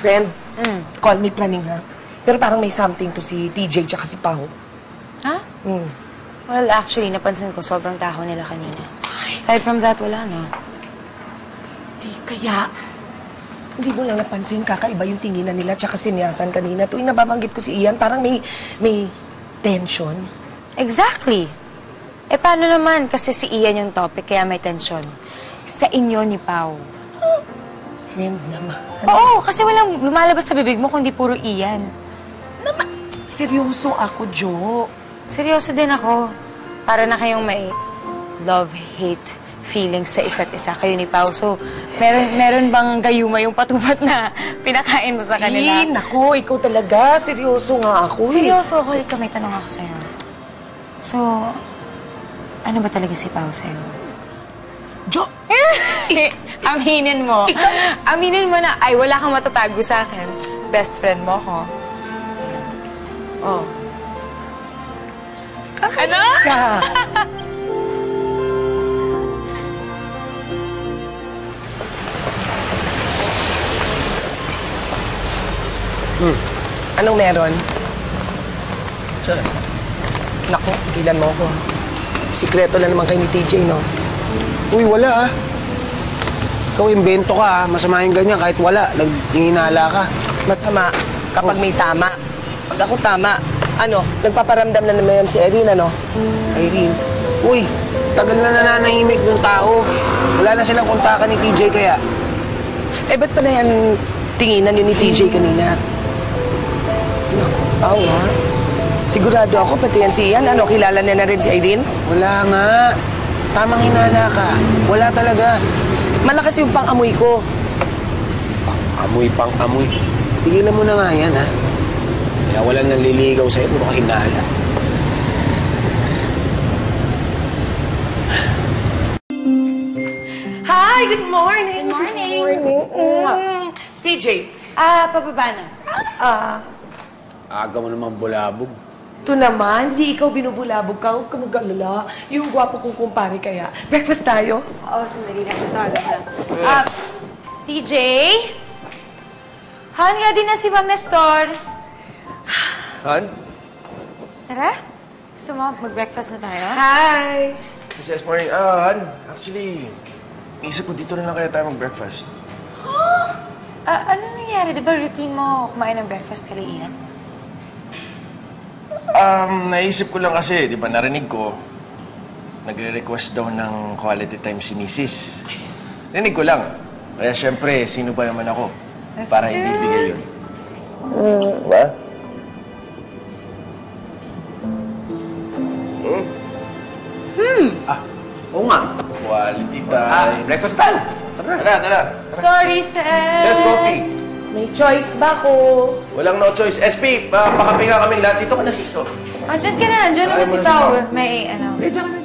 Friend, call me Praning, ha? Pero parang may something to si TJ tsaka si Pao. Ha? Well, actually, napansin ko sobrang taho nila kanina. Aside from that, wala na. Di kaya. Hindi mo lang napansin, kakaiba yung tinginan nila tsaka sinyasan kanina. Tuwing nababanggit ko si Ian, parang may tension. Exactly. Eh, paano naman? Kasi si Ian yung topic, kaya may tension. Sa inyo ni Pao. Friend naman. Oo, kasi walang lumalabas sa bibig mo kundi puro Ian. Naman, seryoso ako, Jo. Seryoso din ako. Para na kayong may love-hate feelings sa isa't isa kayo ni Pao. So, meron bang gayuma yung patubat na pinakain mo sa kanila? Naku, ikaw talaga. Seryoso nga ako. Seryoso ako. Ikaw, may tanong ako sa'yo. So, ano ba talaga si Pao sa'yo? Jo! Aminin mo. Aminin mo na, ay, wala kang matatago sa akin. Best friend mo ko. Oh. Ano? Anong meron? Saan? Naku, pigilan mo ako. Sikreto lang naman kay ni TJ, no? Uy, wala ah. Ikaw, imbento ka ah. Masama yung ganyan kahit wala. Naghinala ka. Masama kapag may tama. Pag ako tama, nagpaparamdam na naman yan si Irene, ano? Irene. Uy, tagal na nananahimik ng tao. Wala na silang kontakan ni TJ kaya. Eh, ba't pa na yan tinginan yun ni TJ kanina? Naku, Pao, ha? Sigurado ako, pati yan si Ian. Kilala niya na rin si Irene? Wala nga. Tamang hinala ka. Wala talaga. Malakas yung pang-amoy ko. Amoy pang amoy. Tigilan mo na nga yan, ha? Kaya walang nanliligaw sa'yo, puro ka hinala. Hi, good morning. Good morning. TJ. Pababa na. Aga mo naman bulabog. Ito naman, hindi ikaw binubulabog ka. Huwag ka mag-alala. Yung gwapo kong kumpare kaya. Breakfast tayo. Oo, sandali lang. Ito, agad lang. TJ? Han, ready na si Ma'am Nestor. Han? Tara. Gusto mo mag-breakfast na tayo? Hi! Yes, morning. Han, actually, isip ko dito na lang kaya tayo mag-breakfast. Ano nangyari? Di ba routine mo kumain ng breakfast kay Ian? Naisip ko lang kasi, di ba, narinig ko, nagre-request daw ng quality time si Mrs. Narinig ko lang. Kaya syempre, sino ba naman ako para hindi bigay yun? Ba? Oo nga. Quality time. Breakfast tayo. Tara. Sorry, sir. Says coffee. May choice ba ko? Walang no choice. SP, pakape nga kaming lahat. Dito ka na, Siso. Diyan ka na. Diyan naman si Pao. May, Eh, diyan ka na.